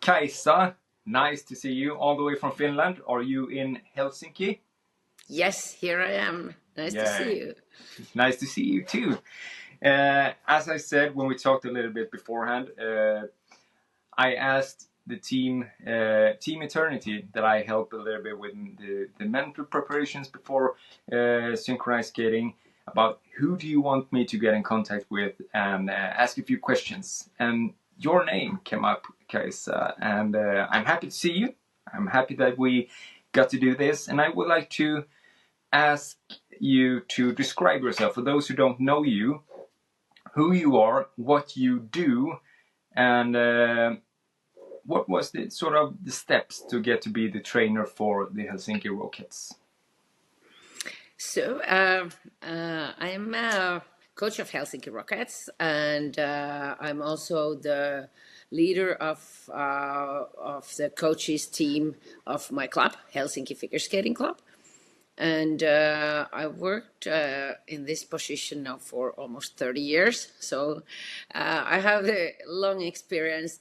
Kaisa, nice to see you all the way from Finland. Are you in Helsinki? Yes, here I am. Nice to see you. Nice to see you too. As I said when we talked a little bit beforehand, I asked the team Eternity that I help a little bit with the mental preparations before synchronized skating about who do you want me to get in contact with and ask a few questions. And your name came up, Kaisa, and I'm happy to see you. I'm happy that we got to do this, and I would like to ask you to describe yourself for those who don't know you, who you are, what you do, and what was the sort of the steps to get to be the trainer for the Helsinki Rockettes? So I'm a coach of Helsinki Rockettes, and I'm also the leader of the coaches team of my club, Helsinki Figure Skating Club. And I worked in this position now for almost 30 years. So I have a long experience.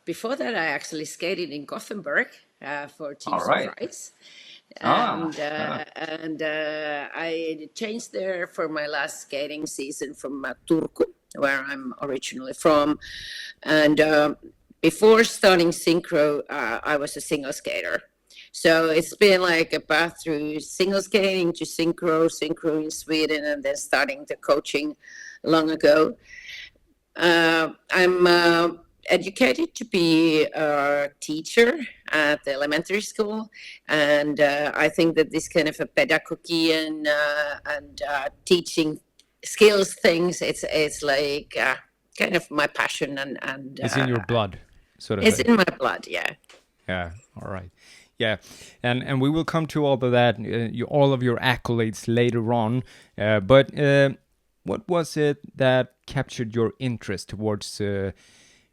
Before that, I actually skated in Gothenburg for Teams of Rights. And I changed there for my last skating season from Turku, where I'm originally from. And before starting synchro, I was a single skater. So it's been like a path through single skating to synchro in Sweden, and then starting the coaching long ago. I'm educated to be a teacher at the elementary school, and I think that this kind of a pedagogy and teaching skills things, it's like kind of my passion, and it's in your blood, sort of. It's in my blood, yeah. Yeah, all right. Yeah, and we will come to all of that, all of your accolades later on. But what was it that captured your interest towards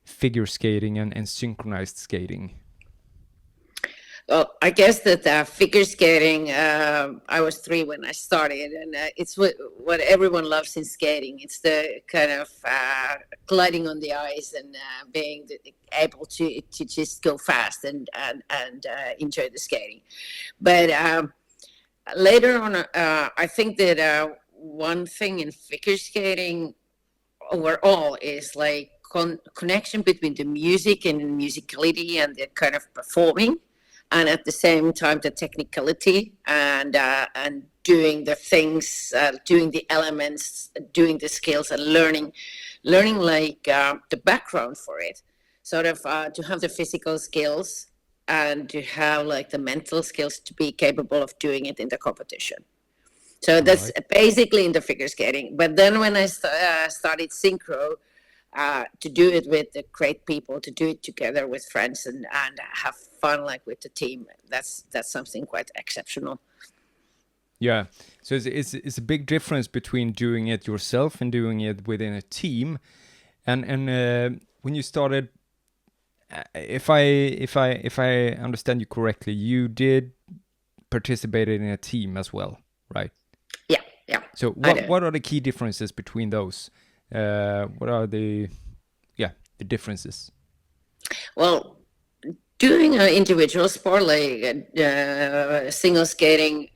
figure skating and synchronized skating? Well, I guess that figure skating, I was 3 when I started, and it's what everyone loves in skating. It's the kind of gliding on the ice and being able to just go fast and enjoy the skating. But later on, I think that one thing in figure skating overall is like connection between the music and musicality and the kind of performing. And at the same time, the technicality and doing the things, doing the elements, doing the skills, and learning like the background for it. Sort of to have the physical skills and to have like the mental skills to be capable of doing it in the competition. So that's basically in the figure skating. But then when I started synchro, to do it with the great people, to do it together with friends and have fun like with the team, that's something quite exceptional. Yeah, so it's a big difference between doing it yourself and doing it within a team. And when you started, if I understand you correctly, you did participate in a team as well, right? Yeah. So what are the key differences between those? What are the differences? Well, doing an individual sport like single skating,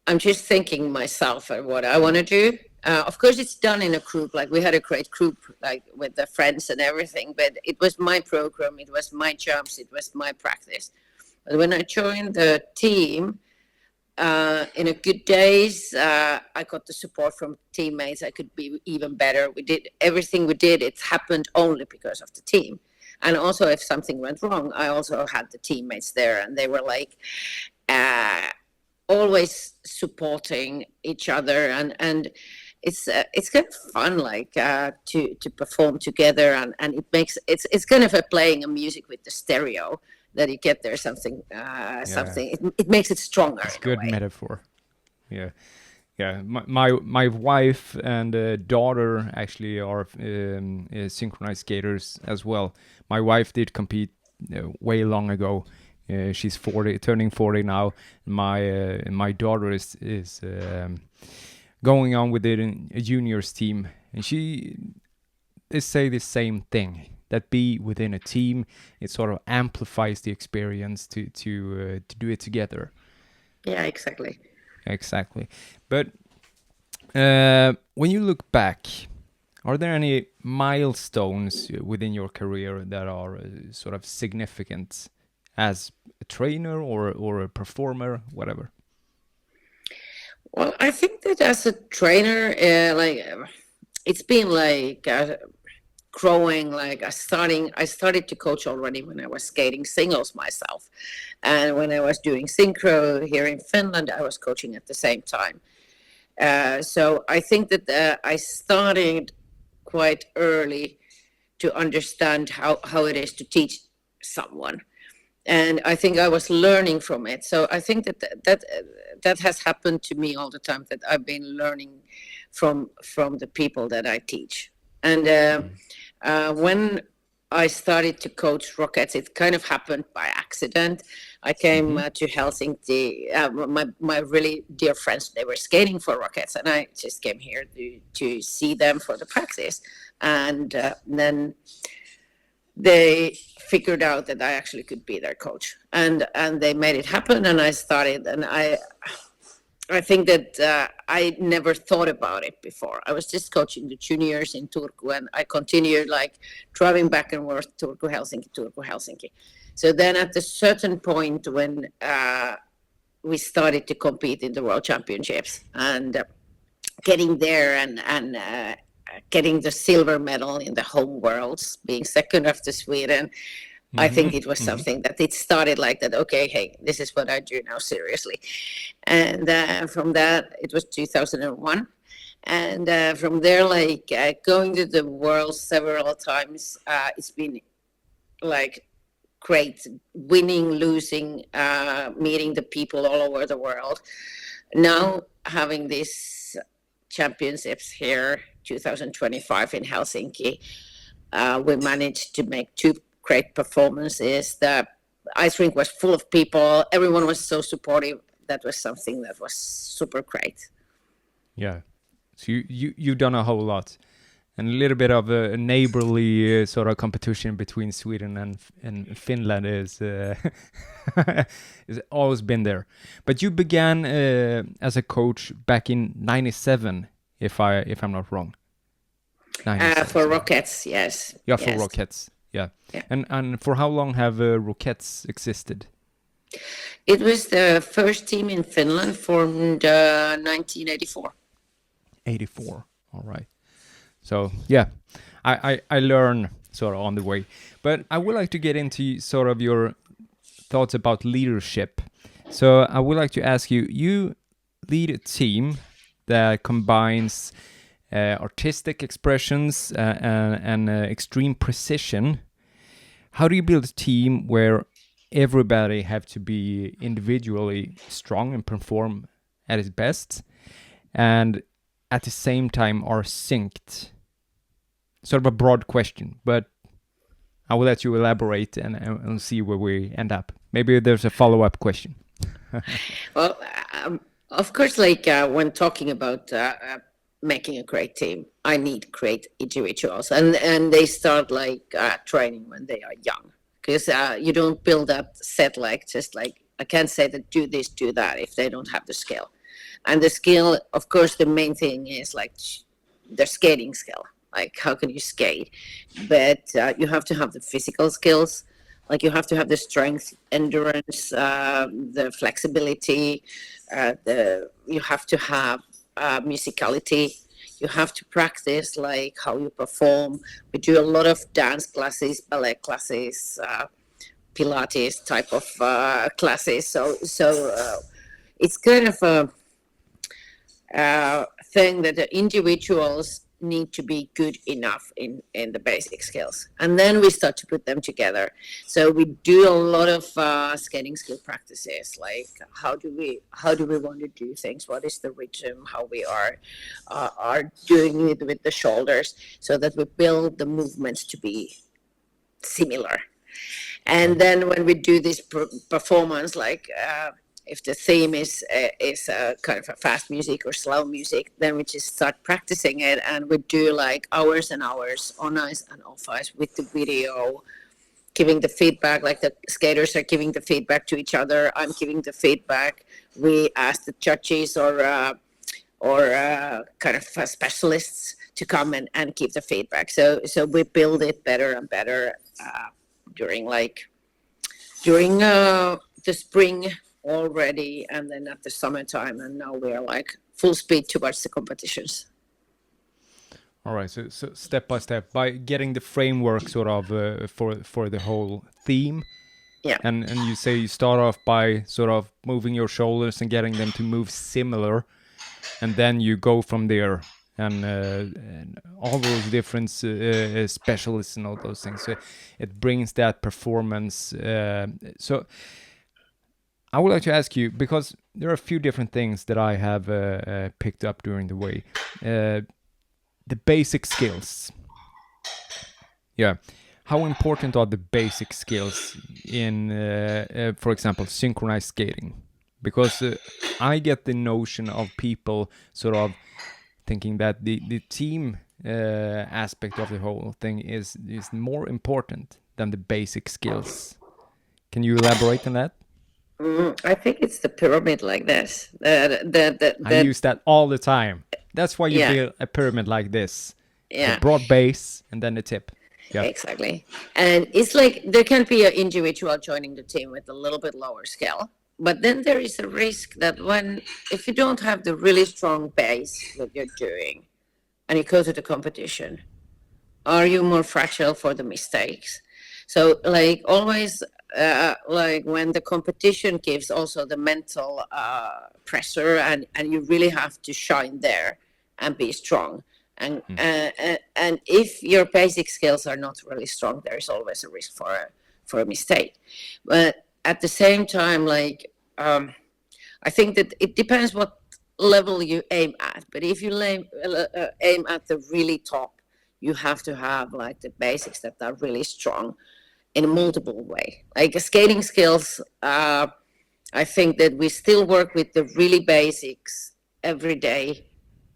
I'm just thinking myself and what I want to do. Of course, it's done in a group. Like we had a great group, like with the friends and everything. But it was my program, it was my jumps, it was my practice. But when I joined the team, in a good days, I got the support from teammates. I could be even better. We did everything we did. It happened only because of the team. And also if something went wrong, I also had the teammates there, and they were like always supporting each other. And it's kind of fun, like to perform together, and it's kind of playing a music with the stereo. That you get there something. It makes it stronger. It's a good metaphor. Yeah. My wife and daughter actually are synchronized skaters as well. My wife did compete way long ago. She's 40, turning 40 now. My daughter is going on with it in a juniors team, and they say the same thing. that be within a team. It sort of amplifies the experience to do it together. Yeah, exactly. Exactly. But when you look back, are there any milestones within your career that are sort of significant as a trainer or a performer, whatever? Well, I think that as a trainer, it's been like growing. Like I started to coach already when I was skating singles myself, and when I was doing synchro here in Finland, I was coaching at the same time. So I think that I started quite early to understand how it is to teach someone. And I think I was learning from it. So I think that has happened to me all the time, that I've been learning from the people that I teach. And when I started to coach Rockettes, it kind of happened by accident. I came to Helsinki. My really dear friends, they were skating for Rockettes, and I just came here to see them for the practice. And then they figured out that I actually could be their coach, and they made it happen. And I started, and I think that I never thought about it before. I was just coaching the juniors in Turku, and I continued like driving back and forth Turku, Helsinki. So then at a certain point when we started to compete in the World Championships and getting there and getting the silver medal in the home worlds, being second after Sweden, I think it was something that it started like that. Okay, hey, this is what I do now, seriously. And from that, it was 2001. And from there, like going to the world several times, it's been like great, winning, losing, meeting the people all over the world. Now having these championships here, 2025 in Helsinki, we managed to make two great performances. The ice rink was full of people. Everyone was so supportive. That was something that was super great. Yeah. So you've done a whole lot, and a little bit of a neighborly sort of competition between Sweden and Finland is is always been there. But you began as a coach back in '97, if I'm not wrong. For Rockettes, yes. Yeah, for Rockettes. Yeah. And for how long have Rockettes existed? It was the first team in Finland, formed 1984. 84. All right. So yeah, I learn sort of on the way. But I would like to get into sort of your thoughts about leadership. So I would like to ask you, you lead a team that combines artistic expressions and extreme precision. How do you build a team where everybody have to be individually strong and perform at its best, and at the same time are synced? Sort of a broad question, but I will let you elaborate and see where we end up. Maybe there's a follow-up question. Well, of course, like when talking about making a great team, I need great individuals, and they start like training when they are young, because you don't build up set like just like I can't say that do this, do that if they don't have the skill. And the skill, of course, the main thing is like their skating skill. Like how can you skate? But you have to have the physical skills. Like you have to have the strength, endurance, the flexibility. You have to have musicality. You have to practice like how you perform. We do a lot of dance classes, ballet classes, Pilates type of classes. So it's kind of a thing that the individuals need to be good enough in the basic skills, and then we start to put them together. So we do a lot of skating skill practices, like how do we want to do things, what is the rhythm, how we are doing it with the shoulders, so that we build the movements to be similar. And then when we do this performance, like If the theme is kind of a fast music or slow music, then we just start practicing it, and we do like hours and hours on ice and off ice with the video, giving the feedback. Like the skaters are giving the feedback to each other. I'm giving the feedback. We ask the judges or kind of specialists to come and give the feedback. So we build it better and better during the spring already, and then at the summertime, and now we are like full speed towards the competitions. All right, so step by step, by getting the framework sort of for the whole theme. Yeah. And you say you start off by sort of moving your shoulders and getting them to move similar, and then you go from there, and all those different specialists and all those things. So it brings that performance. So I would like to ask you, because there are a few different things that I have picked up during the way. The basic skills. Yeah. How important are the basic skills in, for example, synchronized skating? Because I get the notion of people sort of thinking that the team aspect of the whole thing is more important than the basic skills. Can you elaborate on that? I think it's the pyramid like this. I use that all the time. That's why you build a pyramid like this. Yeah. The broad base and then the tip. Yeah. Exactly. And it's like there can be an individual joining the team with a little bit lower skill. But then there is a risk that if you don't have the really strong base that you're doing and you go to the competition, are you more fragile for the mistakes? So like always, like when the competition gives also the mental pressure, and you really have to shine there and be strong. And if your basic skills are not really strong, there is always a risk for a mistake. But at the same time, like I think that it depends what level you aim at. But if you aim at the really top, you have to have like the basics that are really strong in a multiple way. Like skating skills, I think that we still work with the really basics every day,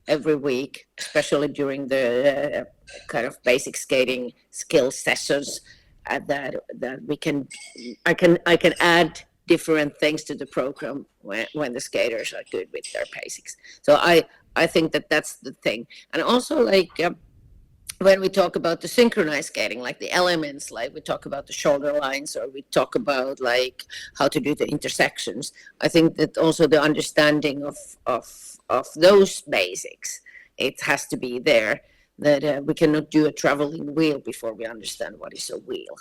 every week, especially during the kind of basic skating skill sessions, that I can add different things to the program when the skaters are good with their basics. So I think that that's the thing. And also like when we talk about the synchronized skating, like the elements, like we talk about the shoulder lines, or we talk about like how to do the intersections, I think that also the understanding of those basics, it has to be there, that we cannot do a traveling wheel before we understand what is a wheel.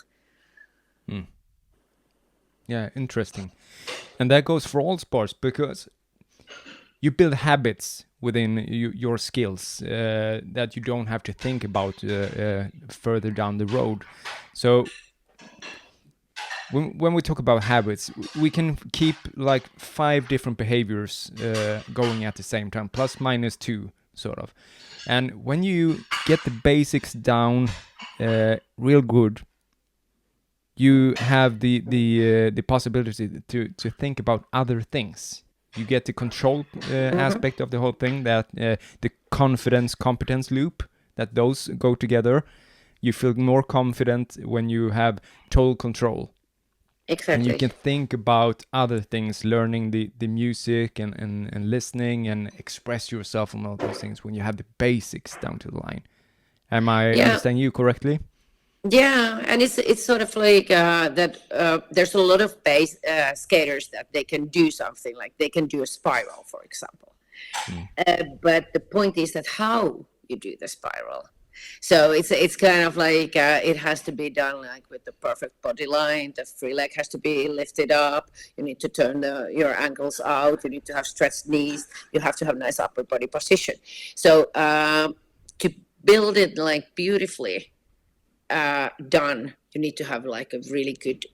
Yeah, interesting. And that goes for all sports, because you build habits within your skills that you don't have to think about further down the road. So when we talk about habits, we can keep like 5 different behaviors going at the same time, plus minus 2 sort of. And when you get the basics down real good, you have the possibility to think about other things. You get the control aspect of the whole thing, that the competence loop, that those go together. You feel more confident when you have total control. Exactly. And you can think about other things, learning the music and listening and express yourself and all those things when you have the basics down to the line. Am I understanding you correctly? Yeah, and it's sort of like that. There's a lot of base skaters that they can do something, like they can do a spiral, for example. But the point is that how you do the spiral. So it's kind of like it has to be done like with the perfect body line. The free leg has to be lifted up. You need to turn your ankles out. You need to have stretched knees. You have to have nice upper body position. So to build it like beautifully done, you need to have like a really good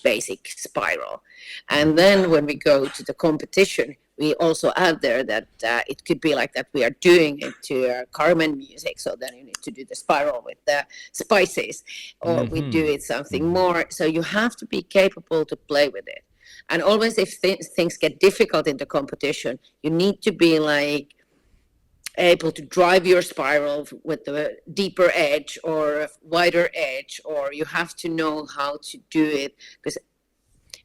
basic spiral. And then when we go to the competition, we also add there that it could be like that we are doing it to Carmen music, so then you need to do the spiral with the spices, or we do it something more. So you have to be capable to play with it. And always if things get difficult in the competition, you need to be like able to drive your spiral with the deeper edge or wider edge, or you have to know how to do it, because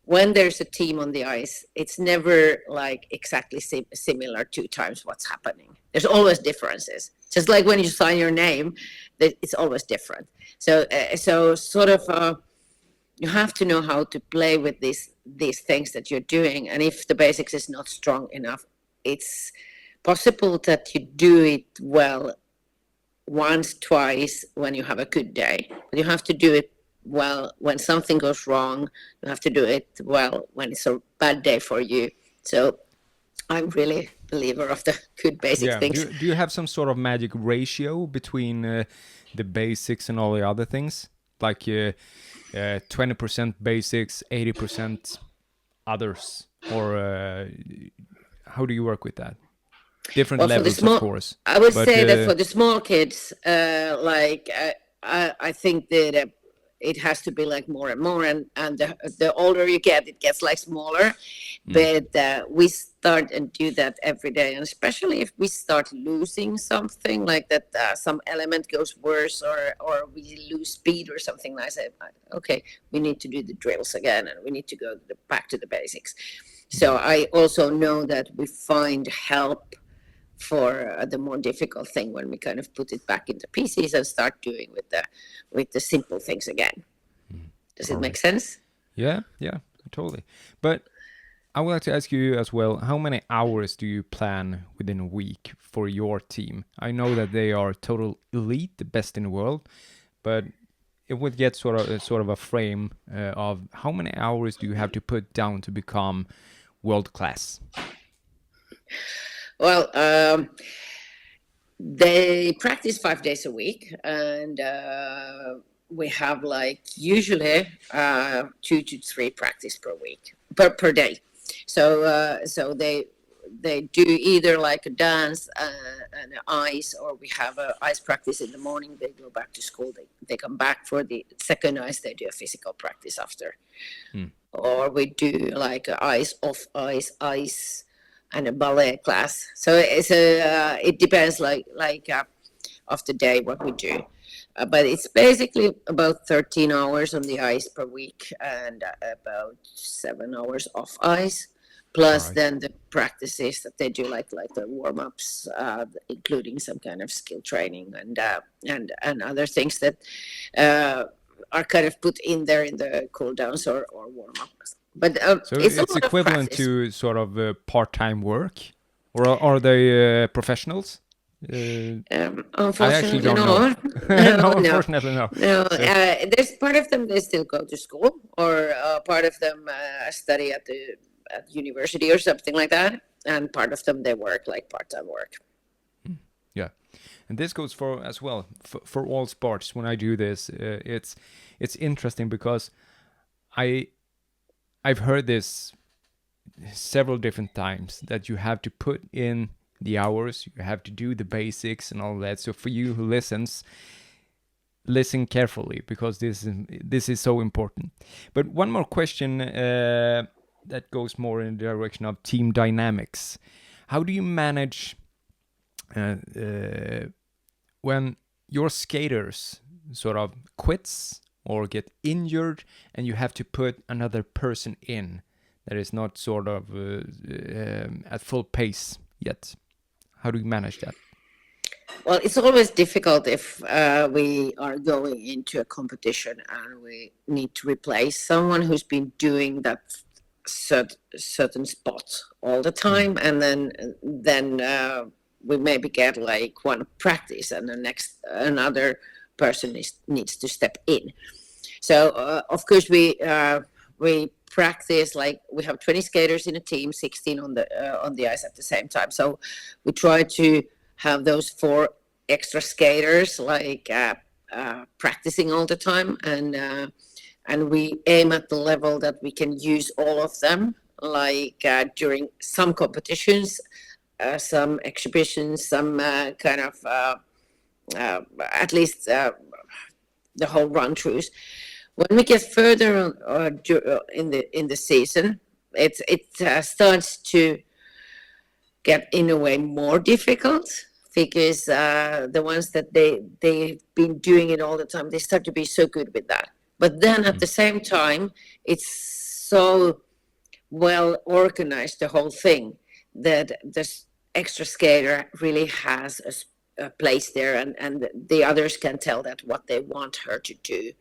when there's a team on the ice, it's never like exactly similar 2 times what's happening. There's always differences. Just like when you sign your name, it's always different. So sort of you have to know how to play with these things that you're doing. And if the basics is not strong enough, it's possible that you do it well once, twice when you have a good day. But you have to do it well when something goes wrong. You have to do it well when it's a bad day for you. So I'm really a believer of the good basic things. Do you have some sort of magic ratio between the basics and all the other things? Like 20% basics, 80% others? Or how do you work with that? Different levels, of course. I would say that for the small kids, I think that it has to be like more and more, and the older you get, it gets like smaller. But we start and do that every day, and especially if we start losing something like that, some element goes worse, or we lose speed or something. I say, okay, we need to do the drills again, and we need to go back to the basics. So I also know that we find help for the more difficult thing when we kind of put it back into pieces and start doing with the simple things again. Does it make sense? Yeah, totally. But I would like to ask you as well, how many hours do you plan within a week for your team? I know that they are total elite, the best in the world, but it would get sort of a frame of how many hours do you have to put down to become world class? Well, they practice 5 days a week, and we have like usually 2 to 3 practice per week per day. So they do either like a dance and ice, or we have a ice practice in the morning. They go back to school. They come back for the second ice. They do a physical practice after, or we do like a ice, off ice, and a ballet class. So it depends like of the day what we do. But it's basically about 13 hours on the ice per week and about 7 hours off ice. Plus then the practices that they do, like the warm-ups, including some kind of skill training and other things that are kind of put in there in the cool downs or warm-ups. But so it's equivalent to sort of part-time work, or are they professionals? Unfortunately, I actually don't know. No, unfortunately, no. There's part of them they still go to school, or part of them study at university or something like that, and part of them they work like part-time work. Yeah, and this goes for as well for all sports. When I do this, it's interesting because I've heard this several different times, that you have to put in the hours, you have to do the basics and all that. So for you who listen carefully, because this is so important. But one more question that goes more in the direction of team dynamics. How do you manage when your skaters sort of quits or get injured and you have to put another person in that is not sort of at full pace yet? How do you manage that? Well, it's always difficult if we are going into a competition and we need to replace someone who's been doing that certain spot all the time, and then we maybe get like one practice and another person needs to step in. So of course we practice, like we have 20 skaters in a team, 16 on the ice at the same time. So we try to have those 4 extra skaters like practicing all the time, and we aim at the level that we can use all of them, like during some competitions, some exhibitions, some kind of at least the whole run throughs. When we get further in the season, it starts to get in a way more difficult because the ones that they've been doing it all the time, they start to be so good with that. But then at the same time, it's so well organized, the whole thing, that this extra skater really has a place there, and the others can tell that what they want her to do.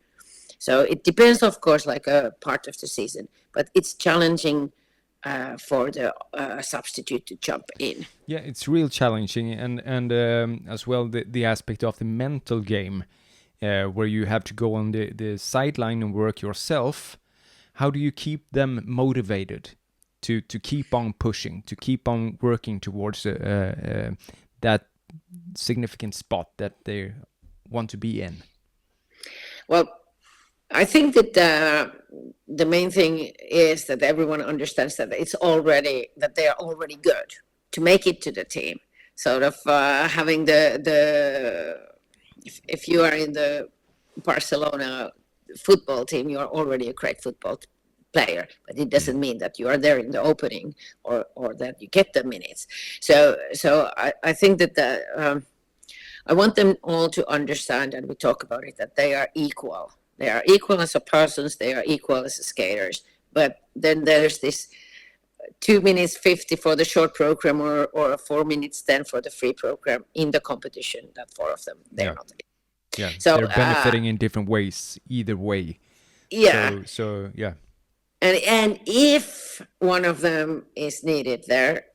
So it depends, of course, like a part of the season, but it's challenging for the substitute to jump in. Yeah, it's real challenging, and as well the aspect of the mental game, where you have to go on the sideline and work yourself. How do you keep them motivated to keep on pushing, to keep on working towards that significant spot that they want to be in? Well, I think that the main thing is that everyone understands that that they are already good to make it to the team. Sort of having if you are in the Barcelona football team, you are already a great football player, but it doesn't mean that you are there in the opening or that you get the minutes. So I think that I want them all to understand, and we talk about it, that they are equal. They are equal as a persons, they are equal as a skaters. But then there's this 2 minutes 50 for the short program or 4 minutes 10 for the free program in the competition, that four of them, they're not. Yeah, so they're benefiting in different ways, either way. Yeah. So yeah. And if one of them is needed there,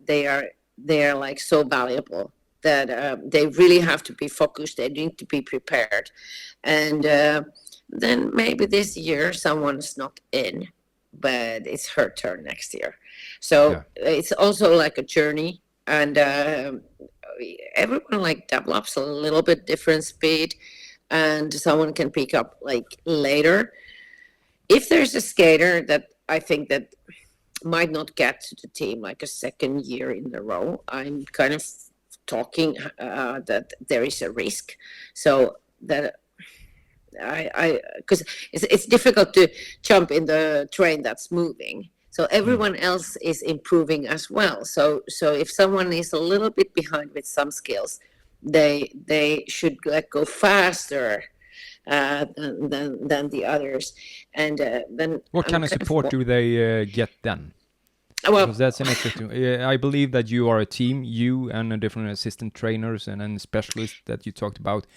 they are like so valuable that they really have to be focused. They need to be prepared. And then maybe this year someone's not in, but it's her turn next year. So it's also like a journey, and everyone like develops a little bit different speed, and someone can pick up like later. If there's a skater that I think that might not get to the team like a second year in a row, I'm kind of talking that there is a risk. So that because it's difficult to jump in the train that's moving. So everyone else is improving as well. So if someone is a little bit behind with some skills, they should like go faster than the others. And then what kind of support do they get then? Well, because that's an interesting. I believe that you are a team, you and different assistant trainers and specialists that you talked about.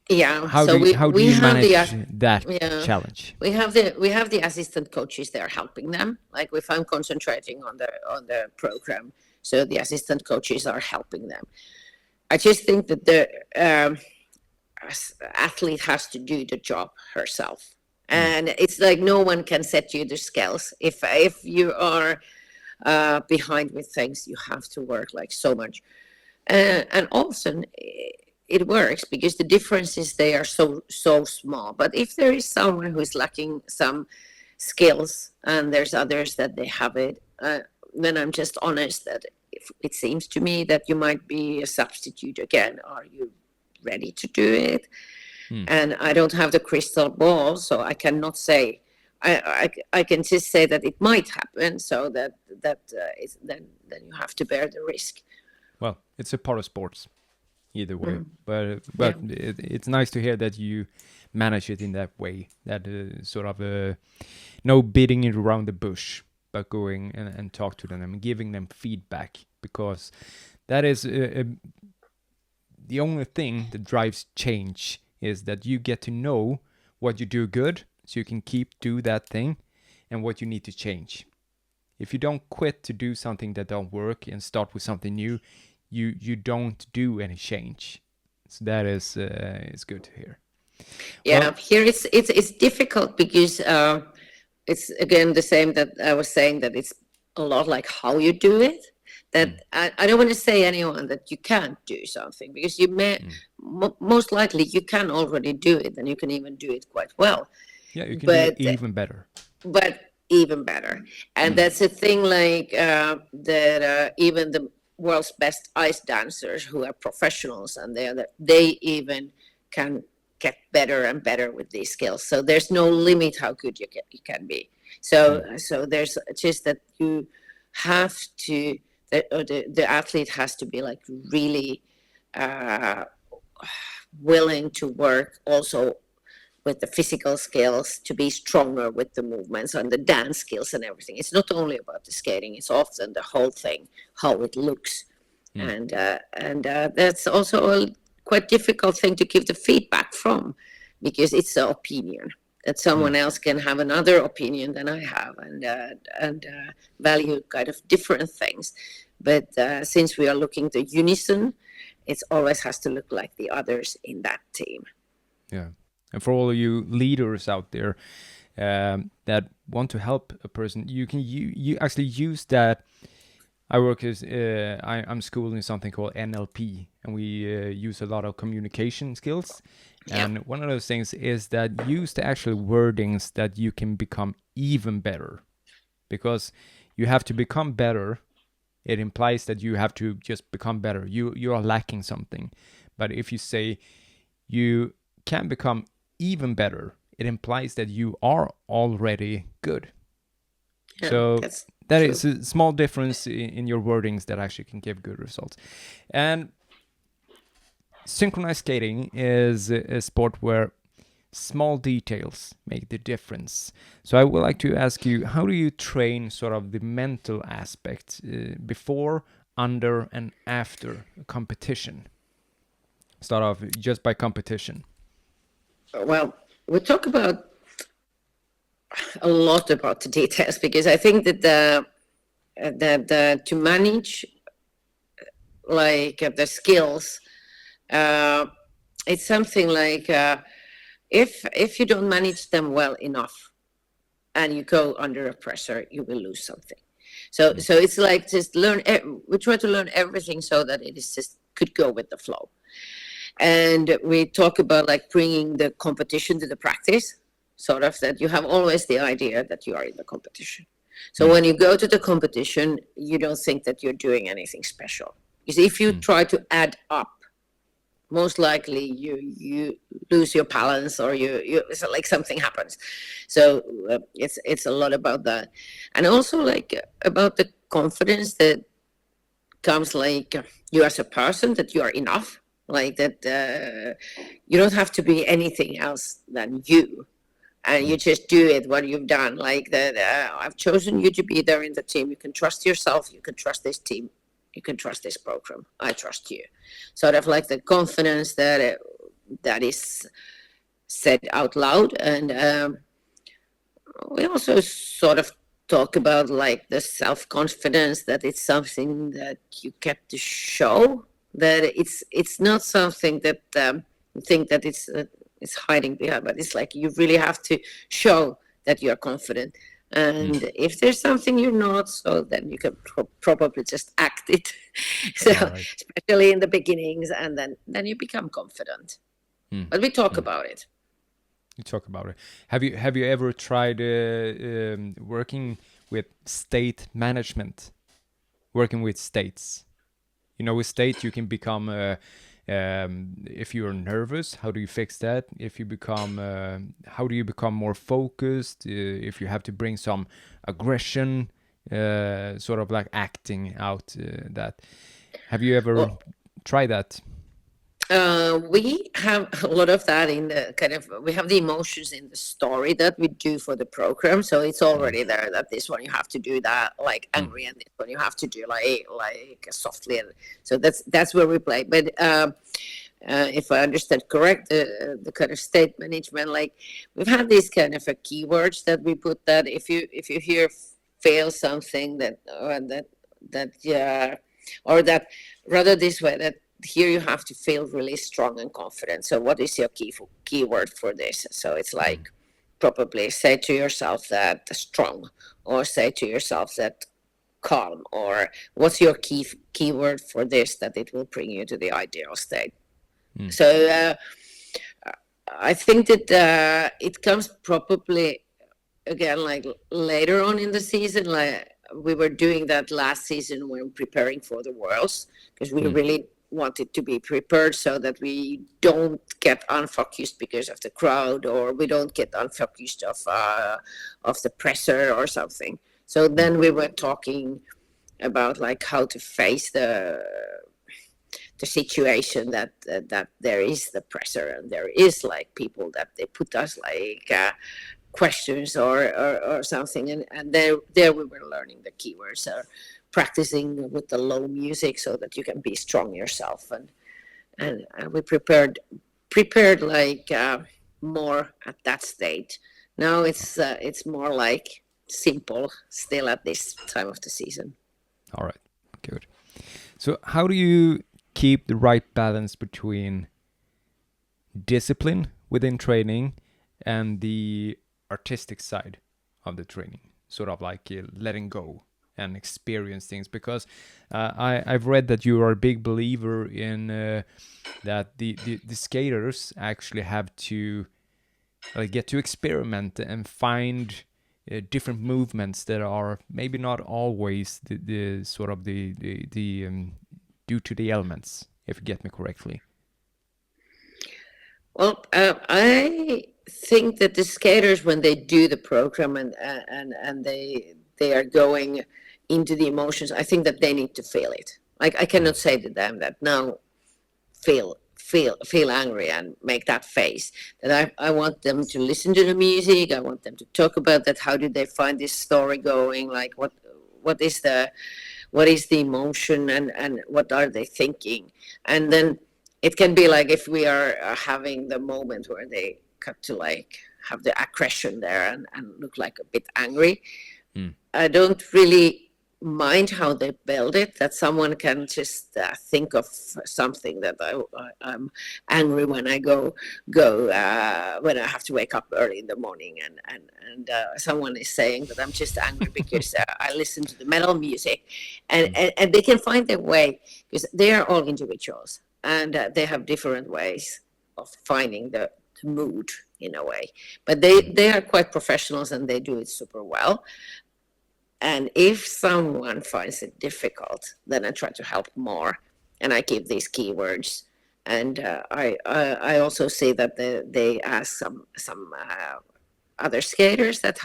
Yeah. How do you manage that challenge? We have the assistant coaches. They are helping them. Like if I'm concentrating on the program, so the assistant coaches are helping them. I just think that the athlete has to do the job herself, and it's like no one can set you the skills. If you are behind with things, you have to work like so much, and often it works because the differences they are so small. But if there is someone who is lacking some skills and there's others that they have it, then I'm just honest that if it seems to me that you might be a substitute again. Are you ready to do it? And I don't have the crystal ball, so I cannot say. I can just say that it might happen, so that is then you have to bear the risk. Well, it's a part of sports, either way. But it's nice to hear that you manage it in that way. That sort of no beating it around the bush, but going and talk to them and giving them feedback, because that is the only thing that drives change, is that you get to know what you do good, so you can do that thing, and what you need to change. If you don't quit to do something that don't work and start with something new, you don't do any change. So that is good to hear. Yeah, well, here it's difficult because it's again the same that I was saying, that it's a lot like how you do it. That I don't want to say anyone that you can't do something, because you may most likely you can already do it, and you can even do it quite well. Yeah, you can do it even better. But even better, and that's a thing like that. Even the world's best ice dancers who are professionals, and they even can get better and better with these skills. So there's no limit how good you can be. So there's just that you have to, the athlete has to be like really willing to work also with the physical skills, to be stronger with the movements and the dance skills and everything. It's not only about the skating, it's often the whole thing, how it looks. And that's also a quite difficult thing to give the feedback from, because it's an opinion that someone else can have another opinion than I have, and value kind of different things. But since we are looking to unison, it always has to look like the others in that team. Yeah. And for all of you leaders out there that want to help a person, you can you actually use that. I work as I'm schooling something called NLP, and we use a lot of communication skills. And one of those things is that use the actual wordings that you can become even better, because you have to become better. It implies that you have to just become better. You are lacking something. But if you say you can become even better, it implies that you are already good. Yeah, so that true. is a small difference in your wordings that actually can give good results. And synchronized skating is a sport where small details make the difference. So I would like to ask you, how do you train sort of the mental aspect before, under, and after a competition? Start off just by competition. Well, we talk about a lot about the details, because I think that to manage like the skills, it's something like if you don't manage them well enough and you go under a pressure, you will lose something. So it's like just we try to learn everything so that it is just could go with the flow. And we talk about like bringing the competition to the practice, sort of that you have always the idea that you are in the competition. So when you go to the competition, you don't think that you're doing anything special. Because if you try to add up, most likely you lose your balance, or you so like something happens. So it's a lot about that, and also like about the confidence that comes like you as a person, that you are enough, like that you don't have to be anything else than you, and you just do it what you've done, like that I've chosen you to be there in the team. You can trust yourself, you can trust this team, you can trust this program, I trust you. Sort of like the confidence that is said out loud. And we also sort of talk about like the self-confidence, that it's something that you get to show, that it's not something that you think that it's hiding behind, but it's like you really have to show that you're confident. And if there's something you're not, so then you can probably just act it. So especially in the beginnings, and then you become confident. But we talk about it. You talk about it. Have you ever tried working with state management? Working with states. You know, with state you can become if you're nervous, how do you fix that? If you become, how do you become more focused? If you have to bring some aggression, sort of like acting out that. Have you ever tried that? We have a lot of that in the kind of, we have the emotions in the story that we do for the program. So it's already there that this one you have to do that like angry, and this one you have to do like softly. And so that's where we play. But if I understand correct, the kind of state management, like we've had these kind of keywords that we put, that if you hear fail something, or that rather this way, that here you have to feel really strong and confident. So what is your keyword for this? So it's like probably say to yourself that strong, or say to yourself that calm, or what's your keyword for this, that it will bring you to the ideal state. So I think that it comes probably again like later on in the season. Like we were doing that last season when preparing for the Worlds, because we really wanted to be prepared so that we don't get unfocused because of the crowd, or we don't get unfocused of the pressure or something. So then we were talking about like how to face the situation that there is the pressure, and there is like people that they put us like questions or something, and there we were learning the keywords, or practicing with the low music so that you can be strong yourself, and we prepared like more at that stage. Now it's more like simple still at this time of the season. All right, good. So how do you keep the right balance between discipline within training and the artistic side of the training, sort of like letting go and experience things? Because I've read that you are a big believer in that the skaters actually have to get to experiment and find different movements that are maybe not always the sort of the due to the elements, if you get me correctly. Well, I think that the skaters, when they do the program and they are going into the emotions, I think that they need to feel it. Like, I cannot say to them that now feel angry and make that face. That I want them to listen to the music. I want them to talk about that. How did they find this story going? Like, what is the emotion, and what are they thinking? And then it can be like if we are having the moment where they cut to like have the aggression there and look like a bit angry. I don't really mind how they build it, that someone can just think of something that I'm angry when I go when I have to wake up early in the morning, and someone is saying that I'm just angry because I listen to the metal music, and they can find their way, because they are all individuals, and they have different ways of finding the mood in a way, but they are quite professionals and they do it super well. And if someone finds it difficult, then I try to help more, and I give these keywords. And I also see that they ask some other skaters that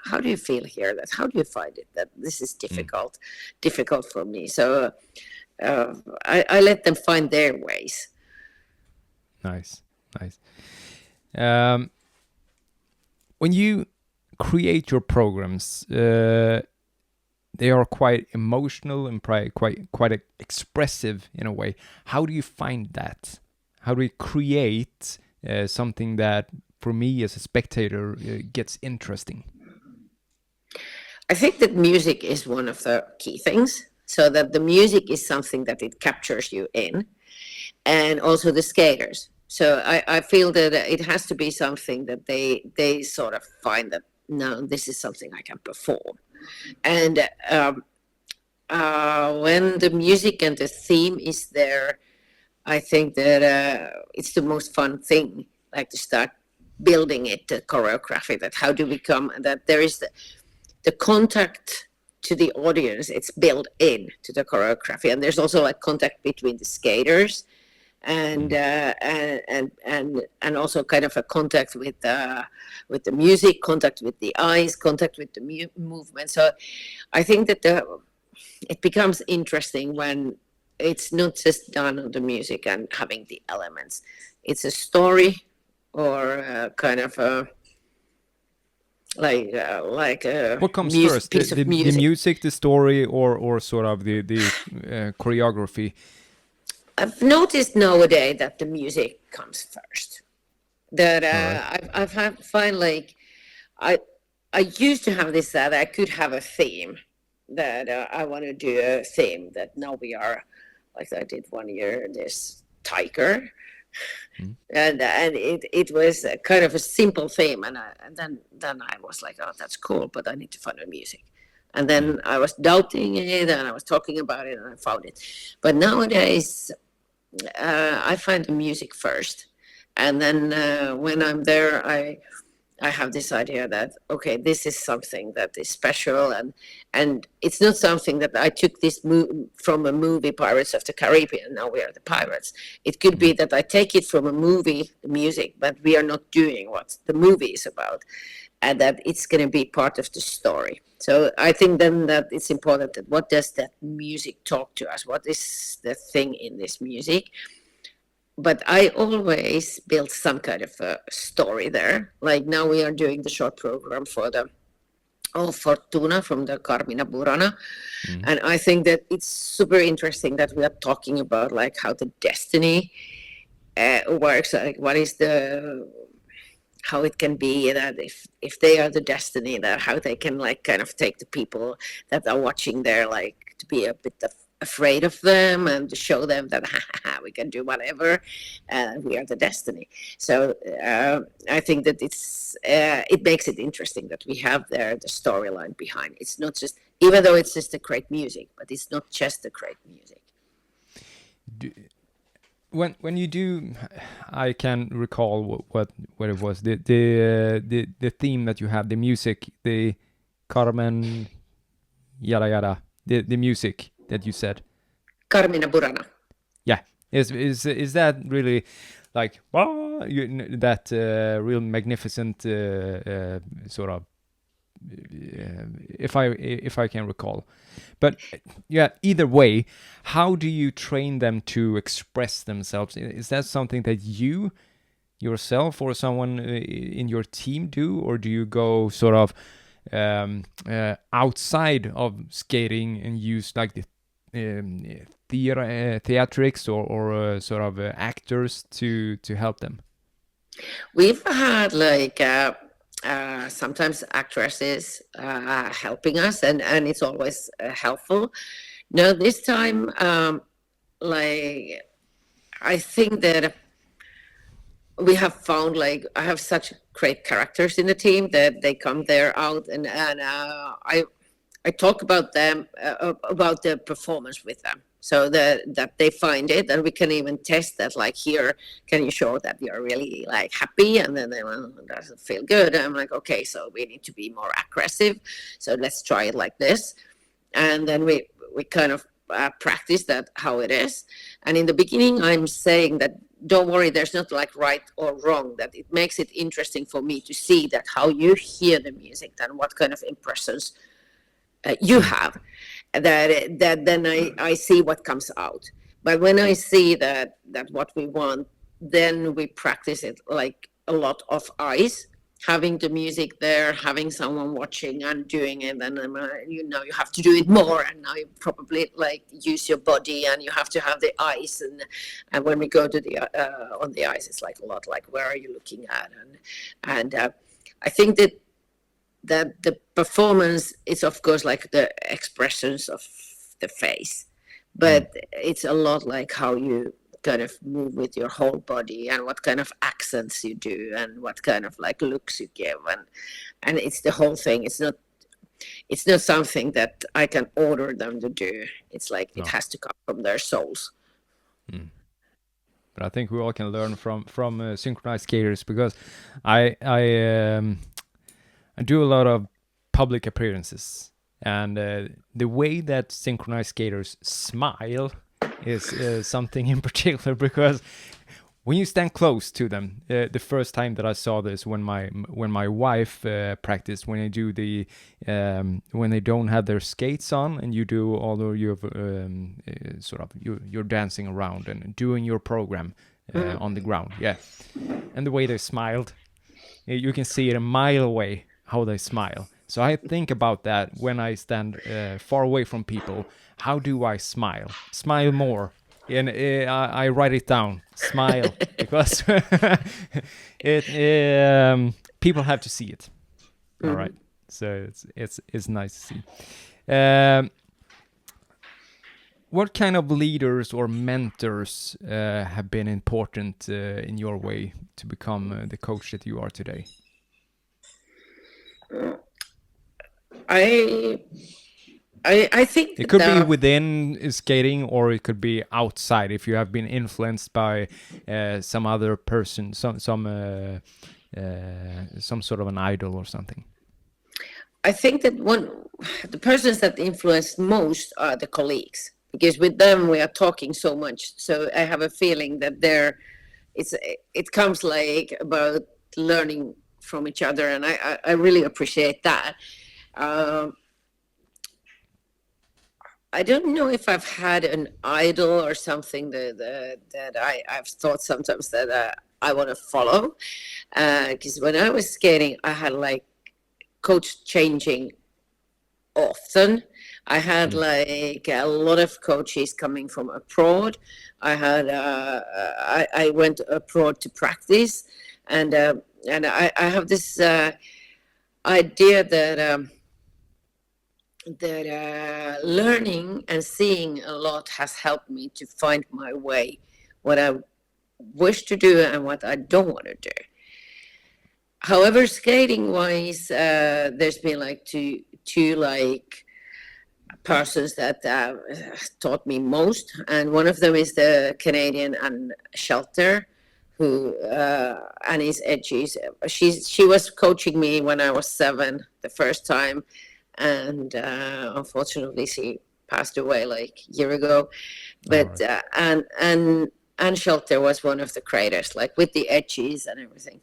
how do you feel here? That how do you find it? That this is difficult for me. So I let them find their ways. Nice. When you create your programs, they are quite emotional and quite expressive in a way. How do you find that? How do you create something that, for me as a spectator, gets interesting? I think that music is one of the key things. So that the music is something that it captures you in, and also the skaters. So I feel that it has to be something that they sort of find that, no, this is something I can perform. And when the music and the theme is there, I think that it's the most fun thing, like to start building it, the choreography, that how do we come, that there is the contact to the audience, it's built in to the choreography. And there's also like contact between the skaters, and also kind of a contact with the music, contact with the eyes, contact with the movement. So I think that it becomes interesting when it's not just done on the music and having the elements. It's a story, or kind of a like a what comes first, piece the of music. The music, the story, or sort of the choreography? I've noticed nowadays that the music comes first. That Right. I've find like I used to have this, that I could have a theme, that I want to do a theme, that now we are, like I did one year, this tiger, and it was a kind of a simple theme, and then I was like, oh, that's cool, but I need to find a music. And then I was doubting it, and I was talking about it, and I found it. But nowadays, I find the music first, and then when I'm there, I have this idea that, okay, this is something that is special, and it's not something that I took this from a movie, Pirates of the Caribbean. Now we are the pirates. It could be that I take it from a movie music, but we are not doing what the movie is about, and that it's going to be part of the story. So I think then that it's important that what does that music talk to us? What is the thing in this music? But I always built some kind of a story there. Like now we are doing the short program for the Fortuna from the Carmina Burana. And I think that it's super interesting that we are talking about like how the destiny works. Like what is how it can be that if they are the destiny, that how they can like kind of take the people that are watching there, like to be a bit afraid of them and to show them that we can do whatever, we are the destiny. So I think that it makes it interesting that we have there the storyline behind. It's not just, even though it's just a great music, but it's not just a great music. When you do, I can recall what it was, the theme that you have, the music, the Carmen yada yada, the music that you said. Carmina Burana. Yeah, is that really like that real magnificent sort of, if I can recall. But yeah, either way, how do you train them to express themselves? Is that something that you yourself or someone in your team do, or do you go sort of outside of skating and use like the theatrics or sort of actors to help them? We've had like sometimes actresses helping us, and it's always helpful. Now this time, like I think that we have found, like I have such great characters in the team that they come there out, and I talk about them about the performance with them, so that they find it, and we can even test that. Like, here, can you show that you're really like happy? And then they, well, it doesn't feel good. I'm like, okay, so we need to be more aggressive. So let's try it like this, and then we kind of practice that how it is. And in the beginning, I'm saying that don't worry, there's not like right or wrong. That it makes it interesting for me to see that how you hear the music and what kind of impressions you have, that then I see what comes out. But when I see that what we want, then we practice it like a lot of eyes, having the music there, having someone watching and doing it, and you have to do it more, and now you probably like use your body, and you have to have the eyes, and when we go to the on the eyes, it's like a lot like where are you looking at, and I think that the performance is of course like the expressions of the face, but it's a lot like how you kind of move with your whole body, and what kind of accents you do, and what kind of like looks you give, and it's the whole thing. It's not something that I can order them to do. It's like it has to come from their souls. But I think we all can learn from synchronized skaters, because I do a lot of public appearances, and the way that synchronized skaters smile is something in particular, because when you stand close to them, the first time that I saw this, when my wife practiced, when they do the when they don't have their skates on, and you do all of your sort of you're dancing around and doing your program on the ground, and the way they smiled, you can see it a mile away how they smile. So I think about that when I stand far away from people. How do I smile? Smile more. And I write it down. Smile, because people have to see it. All right. So it's nice to see. What kind of leaders or mentors have been important in your way to become the coach that you are today? I think it could be within skating, or it could be outside. If you have been influenced by some other person, some some sort of an idol or something? I think that the persons that influence most are the colleagues, because with them we are talking so much. So I have a feeling that it comes like about learning from each other, and I really appreciate that. I don't know if I've had an idol or something that I've thought sometimes that I want to follow. Because when I was skating, I had like coach changing often. I had like a lot of coaches coming from abroad. I went abroad to practice, and I have this idea that learning and seeing a lot has helped me to find my way, what I wish to do and what I don't want to do. However, skating wise, there's been like two like persons that taught me most, and one of them is the Canadian Anne Shelter, who and his edges. She was coaching me when I was 7 the first time, and unfortunately she passed away like a year ago. But and Shelter was one of the creators, like with the edges and everything.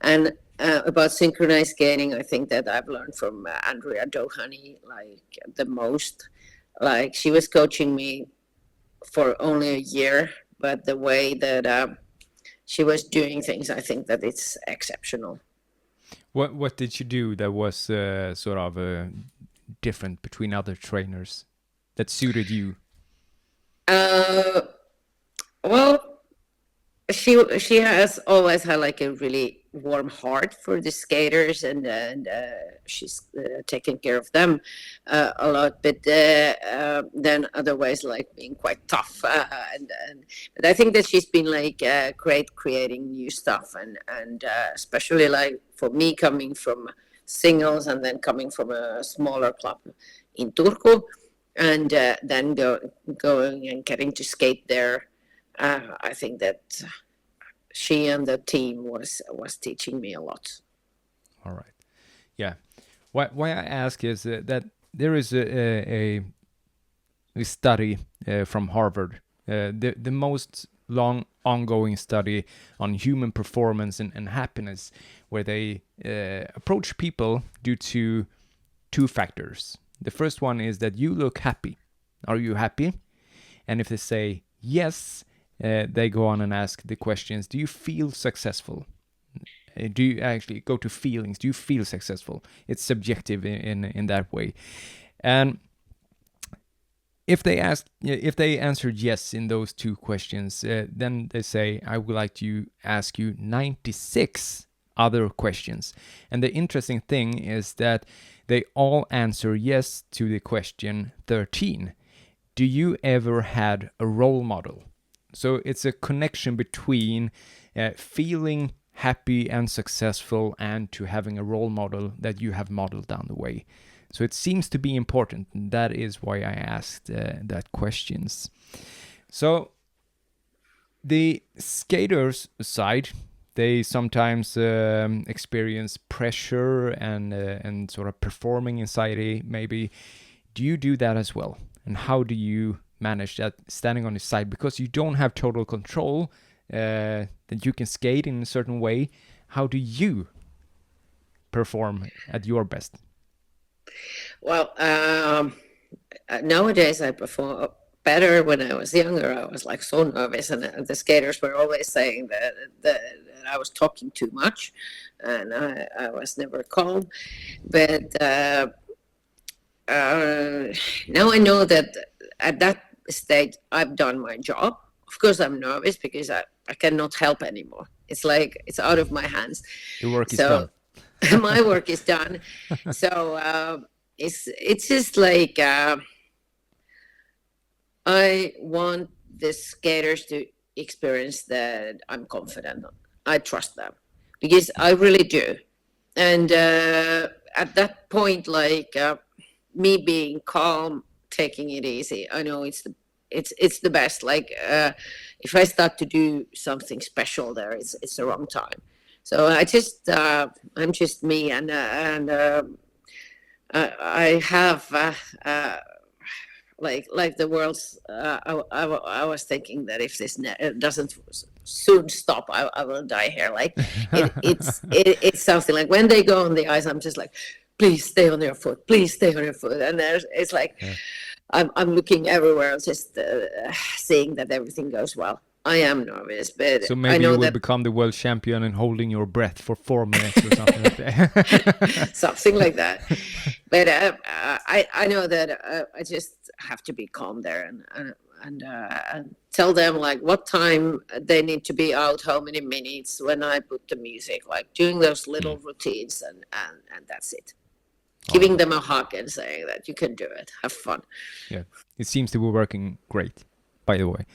And about synchronized skating, I think that I've learned from Andrea Doheny like the most. Like she was coaching me for only a year, but the way that she was doing things, I think that it's exceptional. What did you do that was sort of different between other trainers that suited you? Well, she has always had like a really warm heart for the skaters, and she's taken care of them a lot. But then otherwise, like being quite tough, but I think that she's been like great creating new stuff, and especially like for me coming from singles and then coming from a smaller club in Turku, and then going and getting to skate there. I think that she and the team was teaching me a lot. All right. Yeah. Why I ask is that there is a study from Harvard, the most long ongoing study on human performance and happiness, where they approach people due to 2 factors. The first one is that you look happy. Are you happy? And if they say yes, they go on and ask the questions, do you feel successful? Do you actually go to feelings? Do you feel successful? It's subjective in that way. And if they answered yes in those 2 questions, then they say, I would like to ask you 96 other questions. And the interesting thing is that they all answer yes to the question 13. Do you ever had a role model? So it's a connection between feeling happy and successful and to having a role model that you have modeled down the way. So it seems to be important. That is why I asked that questions. So the skaters side, they sometimes experience pressure and sort of performing anxiety maybe. Do you do that as well? And how do you manage that standing on the side? Because you don't have total control, that you can skate in a certain way. How do you perform at your best? Well, nowadays I perform better. When I was younger, I was like so nervous, and the skaters were always saying that I was talking too much, and I was never calm. But now I know that at that stage I've done my job. Of course, I'm nervous because I cannot help anymore. It's like it's out of my hands. The work is done. My work is done. So it's just like I want the skaters to experience that I'm confident. I trust them because I really do. And at that point, like me being calm, taking it easy, I know it's the best. Like if I start to do something special there, it's the wrong time. So I'm just me, and I have like the world's. I was thinking that if this doesn't soon stop, I will die here. Like it's something like when they go on the ice, I'm just like, please stay on your foot, please stay on your foot, and it's like I'm looking everywhere, just seeing that everything goes well. I am nervous, but So I maybe know you will that become the world champion and holding your breath for 4 minutes or something like that. something like that. But I know that I just have to be calm there and tell them like what time they need to be out, how many minutes when I put the music, like doing those little routines, and that's it. Giving them a hug and saying that you can do it, have fun. Yeah, it seems to be working great, by the way.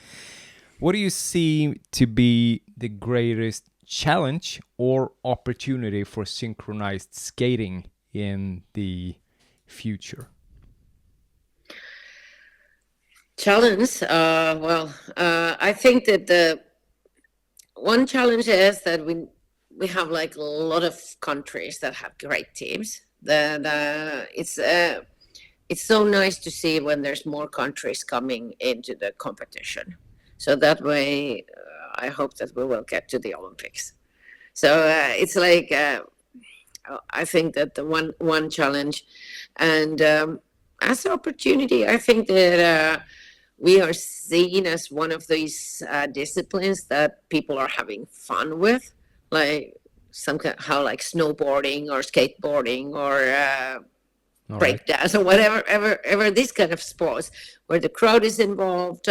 What do you see to be the greatest challenge or opportunity for synchronized skating in the future? Challenge? I think that the one challenge is that we have like a lot of countries that have great teams. That it's so nice to see when there's more countries coming into the competition. So that way, I hope that we will get to the Olympics. So it's like I think that the one challenge, and as an opportunity, I think that we are seen as one of these disciplines that people are having fun with, like somehow like snowboarding or skateboarding or breakdance or whatever, ever this kind of sports where the crowd is involved.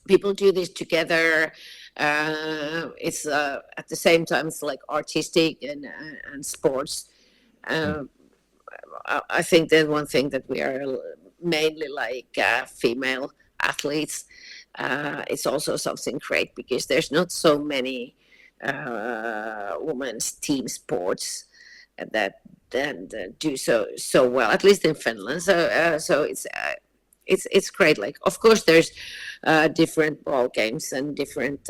People do this together. It's at the same time it's like artistic and sports. I think that one thing that we are mainly like female athletes. It's also something great because there's not so many women's team sports that do so well, at least in Finland. So it's great. Like, of course, there's different ball games and different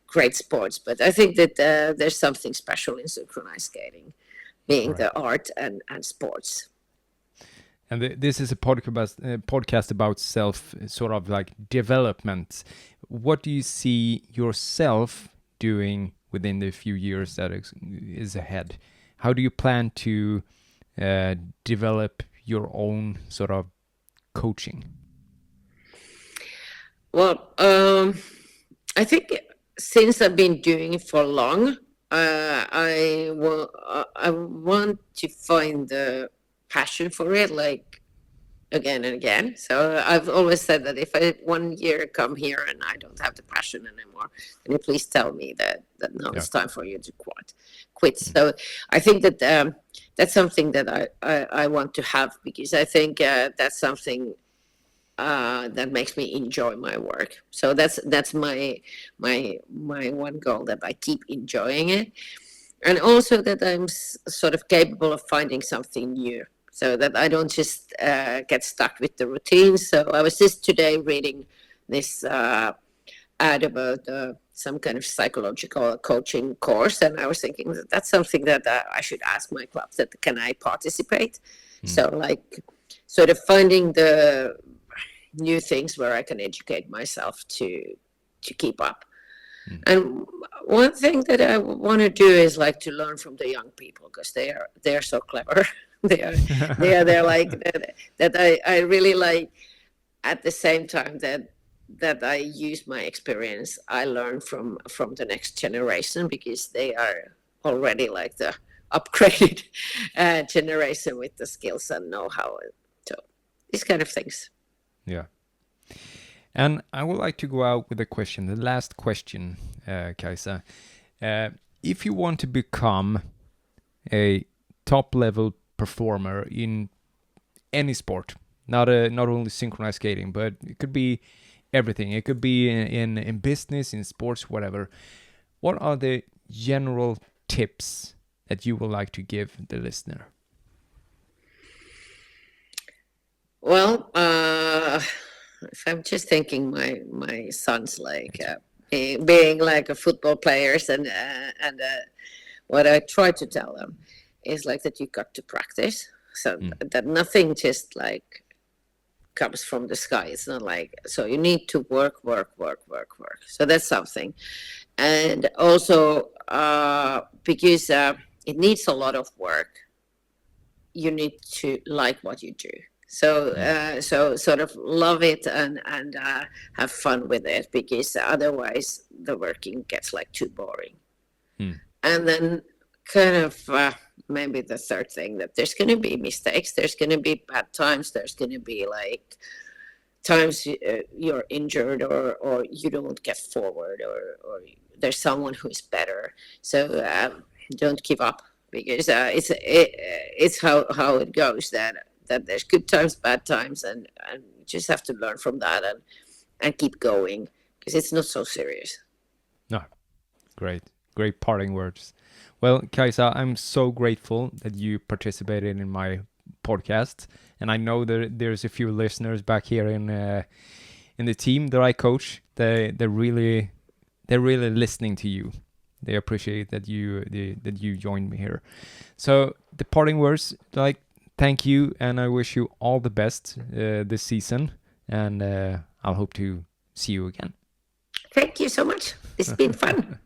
great sports, but I think that there's something special in synchronized skating, being the art and sports. And this is a podcast about self sort of like development. What do you see yourself doing within the few years that is ahead? How do you plan to develop your own sort of coaching? Well, I think since I've been doing it for long, I want to find the passion for it, like again and again. So I've always said that if I 1 year come here and I don't have the passion anymore, can you please tell me that now it's time for you to quit. So I think that that's something that I want to have, because I think that's something that makes me enjoy my work. So that's my one goal, that I keep enjoying it, and also that I'm sort of capable of finding something new, so that I don't just get stuck with the routine. So I was just today reading this ad about some kind of psychological coaching course, and I was thinking that that's something that I should ask my club, that can I participate? So like sort of finding the new things where I can educate myself to keep up. And one thing that I want to do is like to learn from the young people, because they are so clever. they're like that I really like. At the same time that I use my experience, I learn from the next generation, because they are already like the upgraded generation with the skills and know-how. So these kind of things. Yeah. And I would like to go out with a question, the last question, Kaisa. If you want to become a top-level performer in any sport, not only synchronized skating, but it could be everything. It could be in business, in sports, whatever. What are the general tips that you would like to give the listener? Well, if I'm just thinking my son's like being like a football players, and what I try to tell them is like that you got to practice, so that nothing just like comes from the sky. It's not like, so you need to work. So that's something. And also because it needs a lot of work, you need to like what you do. So sort of love it and have fun with it, because otherwise the working gets like too boring. And then kind of maybe the third thing, that there's going to be mistakes, there's going to be bad times, there's going to be like times you're injured or you don't get forward, or there's someone who's better. So don't give up, because it's how it goes, that there's good times, bad times, and you just have to learn from that and keep going, because it's not so serious. No, great parting words. Well, Kaisa, I'm so grateful that you participated in my podcast, and I know that there's a few listeners back here in the team that I coach. They're really listening to you. They appreciate that you joined me here. So the parting words, like, thank you, and I wish you all the best this season, and I'll hope to see you again. Thank you so much. It's been fun.